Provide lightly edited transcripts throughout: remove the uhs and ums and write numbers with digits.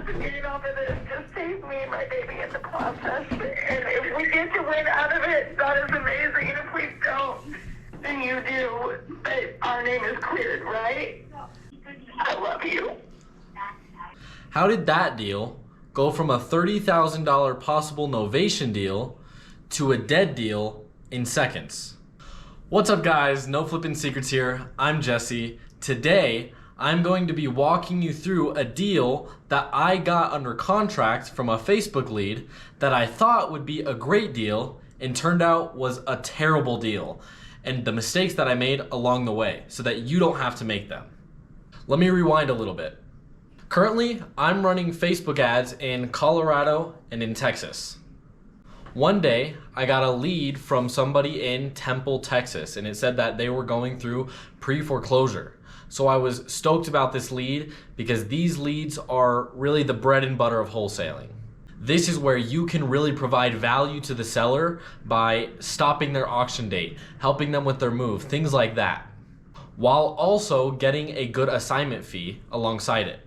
to gain off of this. Just save me and my baby in the process. And if we get to win out of it, that is amazing. And if we don't, then you do. But our name is cleared, right? I love you. How did that deal go from a $30,000 possible novation deal to a dead deal in seconds? What's up guys, No Flippin' Secrets here. I'm Jesse. Today, I'm going to be walking you through a deal that I got under contract from a Facebook lead that I thought would be a great deal and turned out was a terrible deal, and the mistakes that I made along the way so that you don't have to make them. Let me rewind a little bit. Currently, I'm running Facebook ads in Colorado and in Texas. One day, I got a lead from somebody in Temple, Texas, and it said that they were going through pre-foreclosure. So I was stoked about this lead because these leads are really the bread and butter of wholesaling. This is where you can really provide value to the seller by stopping their auction date, helping them with their move, things like that, while also getting a good assignment fee alongside it.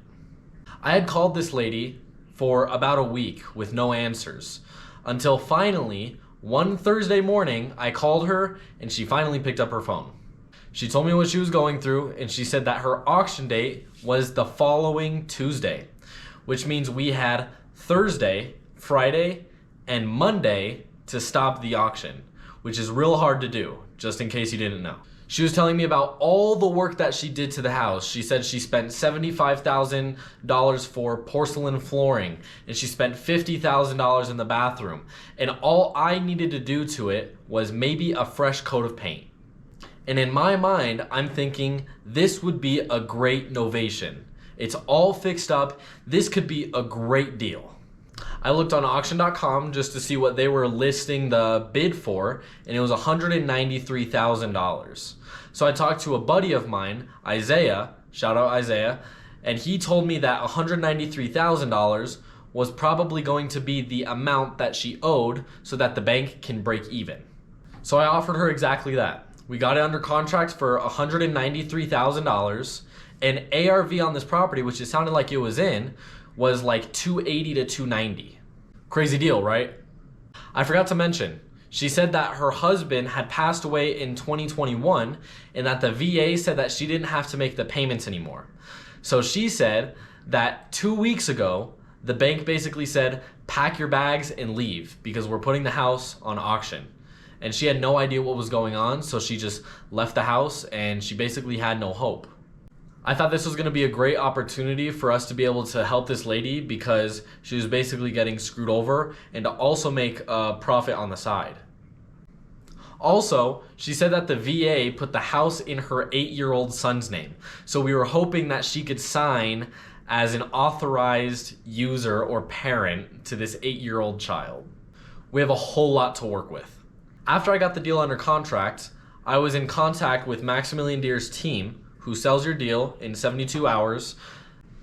I had called this lady for about a week with no answers until finally one Thursday morning I called her and she finally picked up her phone. She told me what she was going through and she said that her auction date was the following Tuesday, which means we had Thursday, Friday, and Monday to stop the auction, which is real hard to do, just in case you didn't know. She was telling me about all the work that she did to the house. She said she spent $75,000 for porcelain flooring, and she spent $50,000 in the bathroom. And all I needed to do to it was maybe a fresh coat of paint. And in my mind, I'm thinking this would be a great novation. It's all fixed up. This could be a great deal. I looked on auction.com just to see what they were listing the bid for, and it was $193,000. So I talked to a buddy of mine, Isaiah, shout out Isaiah, and he told me that $193,000 was probably going to be the amount that she owed so that the bank can break even. So I offered her exactly that. We got it under contract for $193,000, and ARV on this property, which it sounded like it was in, was like 280 to 290. Crazy deal, right? I forgot to mention, she said that her husband had passed away in 2021 and that the VA said that she didn't have to make the payments anymore. So she said that 2 weeks ago, the bank basically said, pack your bags and leave because we're putting the house on auction. And she had no idea what was going on, so she just left the house and she basically had no hope. I thought this was going to be a great opportunity for us to be able to help this lady because she was basically getting screwed over and to also make a profit on the side. Also, she said that the VA put the house in her 8-year-old son's name. So we were hoping that she could sign as an authorized user or parent to this 8-year-old child. We have a whole lot to work with. After I got the deal under contract, I was in contact with Maximilian Deer's team, who sells your deal in 72 hours.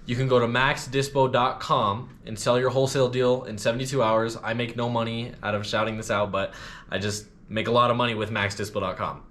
You can go to maxdispo.com and sell your wholesale deal in 72 hours. I make no money out of shouting this out, but I just make a lot of money with maxdispo.com.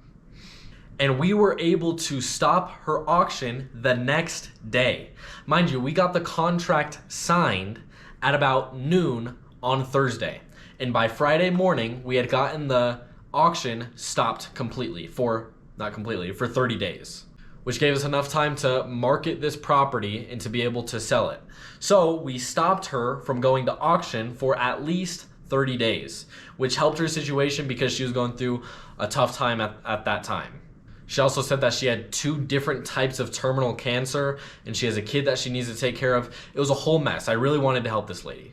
And we were able to stop her auction the next day. Mind you, we got the contract signed at about noon on Thursday. And by Friday morning, we had gotten the auction stopped completely for 30 days. Which gave us enough time to market this property and to be able to sell it. So we stopped her from going to auction for at least 30 days, which helped her situation because she was going through a tough time at that time. She also said that she had 2 different types of terminal cancer and she has a kid that she needs to take care of. It was a whole mess. I really wanted to help this lady.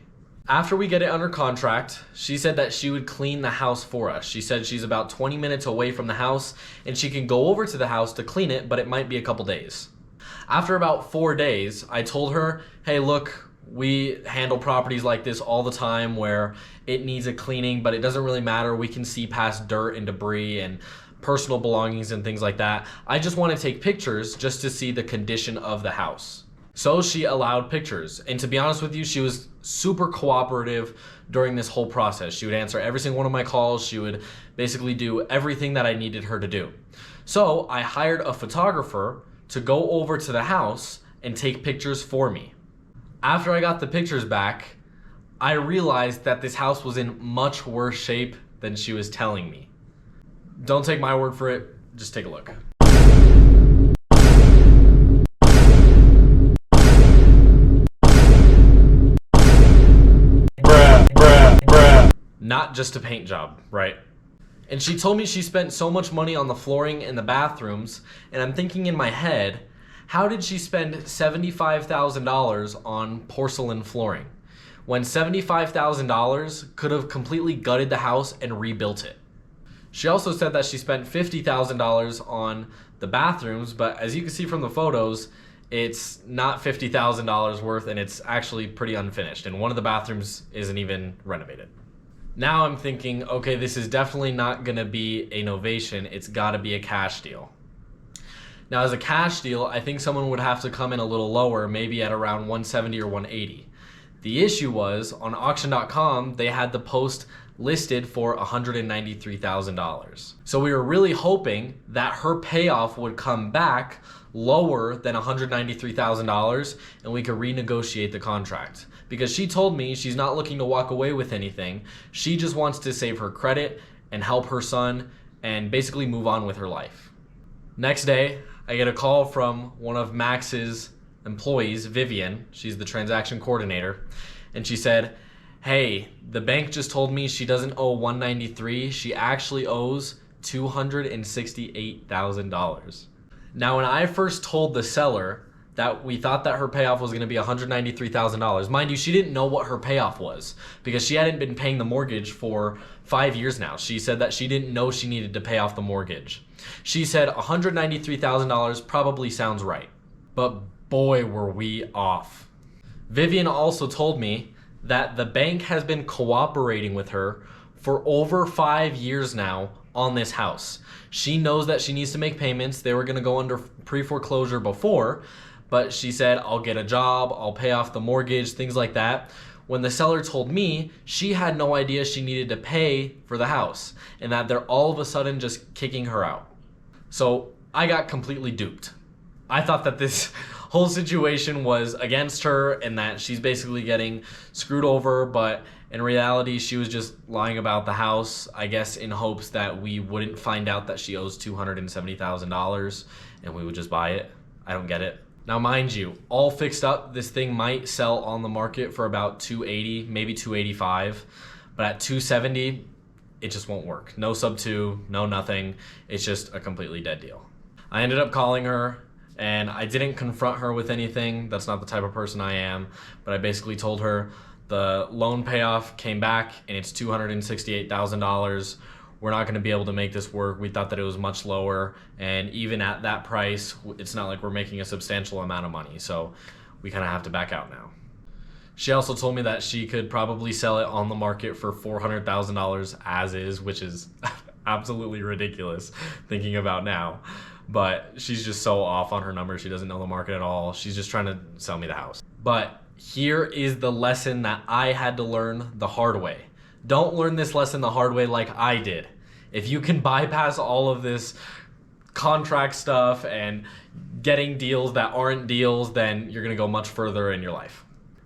After we get it under contract, she said that she would clean the house for us. She said she's about 20 minutes away from the house and she can go over to the house to clean it, but it might be a couple days. After about 4 days, I told her, hey, look, we handle properties like this all the time where it needs a cleaning, but it doesn't really matter. We can see past dirt and debris and personal belongings and things like that. I just want to take pictures just to see the condition of the house. So she allowed pictures, and to be honest with you, she was super cooperative during this whole process. She would answer every single one of my calls. She would basically do everything that I needed her to do. So I hired a photographer to go over to the house and take pictures for me. After I got the pictures back, I realized that this house was in much worse shape than she was telling me. Don't take my word for it, just take a look. Not just a paint job, right? And she told me she spent so much money on the flooring in the bathrooms, and I'm thinking in my head, how did she spend $75,000 on porcelain flooring when $75,000 could have completely gutted the house and rebuilt it? She also said that she spent $50,000 on the bathrooms, but as you can see from the photos, it's not $50,000 worth, and it's actually pretty unfinished, and one of the bathrooms isn't even renovated. Now I'm thinking, okay, this is definitely not gonna be a novation, it's gotta be a cash deal. Now as a cash deal, I think someone would have to come in a little lower, maybe at around 170 or 180. The issue was, on auction.com, they had the post listed for $193,000. So we were really hoping that her payoff would come back lower than $193,000 and we could renegotiate the contract. Because she told me she's not looking to walk away with anything. She just wants to save her credit and help her son and basically move on with her life. Next day, I get a call from one of Max's employees, Vivian. She's the transaction coordinator. And she said, hey, the bank just told me she doesn't owe $193,000. She actually owes $268,000. Now, when I first told the seller that we thought that her payoff was going to be $193,000, mind you, she didn't know what her payoff was because she hadn't been paying the mortgage for 5 years now. She said that she didn't know she needed to pay off the mortgage. She said $193,000 probably sounds right, but boy, were we off. Vivian also told me that the bank has been cooperating with her for over 5 years now on this house. She knows that she needs to make payments. They were going to go under pre-foreclosure before, but she said, I'll get a job, I'll pay off the mortgage, things like that. When the seller told me, she had no idea she needed to pay for the house and that they're all of a sudden just kicking her out. So I got completely duped. I thought that this whole situation was against her and that she's basically getting screwed over, but in reality, she was just lying about the house, I guess in hopes that we wouldn't find out that she owes $270,000 and we would just buy it. I don't get it. Now, mind you, all fixed up, this thing might sell on the market for about $280, maybe $285, but at $270, it just won't work. No sub two, no nothing. It's just a completely dead deal. I ended up calling her and I didn't confront her with anything. That's not the type of person I am, but I basically told her the loan payoff came back and it's $268,000. We're not going to be able to make this work. We thought that it was much lower, and even at that price, it's not like we're making a substantial amount of money, so we kind of have to back out now. She also told me that she could probably sell it on the market for $400,000 as is, which is absolutely ridiculous thinking about now, but she's just so off on her numbers. She doesn't know the market at all. She's just trying to sell me the house. But here is the lesson that I had to learn the hard way. Don't learn this lesson the hard way like I did. If you can bypass all of this contract stuff and getting deals that aren't deals, then you're gonna go much further in your life.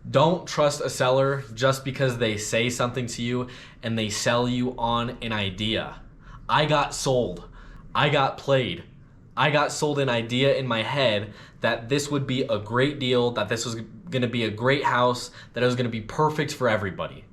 Don't trust a seller just because they say something to you and they sell you on an idea. I got sold. I got played. I got sold an idea in my head that this would be a great deal, that this was gonna be a great house, that it was gonna be perfect for everybody.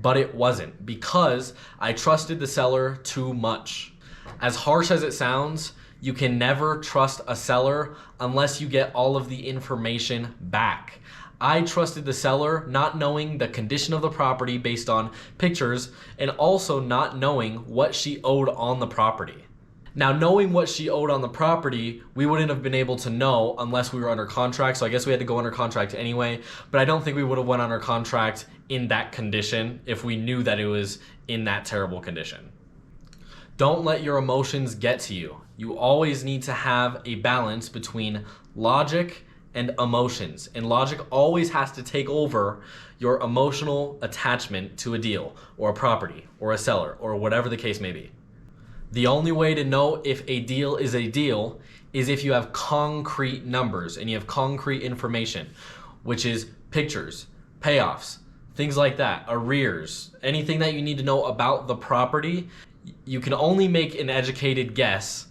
But it wasn't, because I trusted the seller too much. As harsh as it sounds, you can never trust a seller unless you get all of the information back. I trusted the seller not knowing the condition of the property based on pictures and also not knowing what she owed on the property. Now, knowing what she owed on the property, we wouldn't have been able to know unless we were under contract, so I guess we had to go under contract anyway, but I don't think we would have went under contract in that condition if we knew that it was in that terrible condition. Don't let your emotions get to you. You always need to have a balance between logic and emotions, and logic always has to take over your emotional attachment to a deal or a property or a seller or whatever the case may be. The only way to know if a deal is if you have concrete numbers and you have concrete information. which is pictures, payoffs, things like that, arrears, anything that you need to know about the property. You can only make an educated guess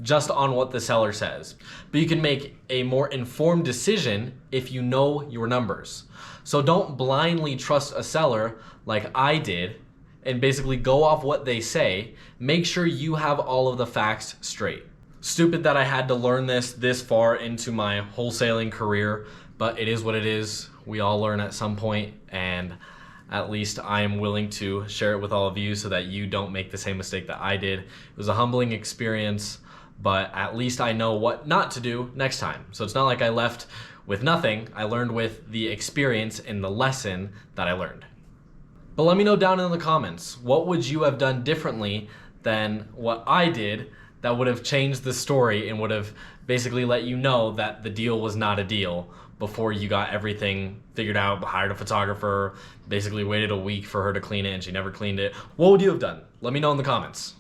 just on what the seller says, but you can make a more informed decision if you know your numbers. So don't blindly trust a seller like I did and basically go off what they say. Make sure you have all of the facts straight. Stupid that I had to learn this far into my wholesaling career, but it is what it is. We all learn at some point, and at least I am willing to share it with all of you so that you don't make the same mistake that I did. It was a humbling experience, but at least I know what not to do next time. So it's not like I left with nothing. I learned with the experience and the lesson that I learned. But let me know down in the comments, what would you have done differently than what I did that would have changed the story and would have basically let you know that the deal was not a deal before you got everything figured out, hired a photographer, basically waited a week for her to clean it and she never cleaned it. What would you have done? Let me know in the comments.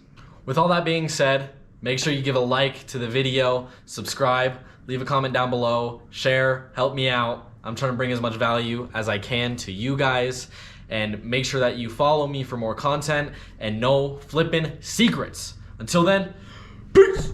With all that being said, make sure you give a like to the video, subscribe, leave a comment down below, share, help me out. I'm trying to bring as much value as I can to you guys, and make sure that you follow me for more content and no flippin' secrets. Until then, peace!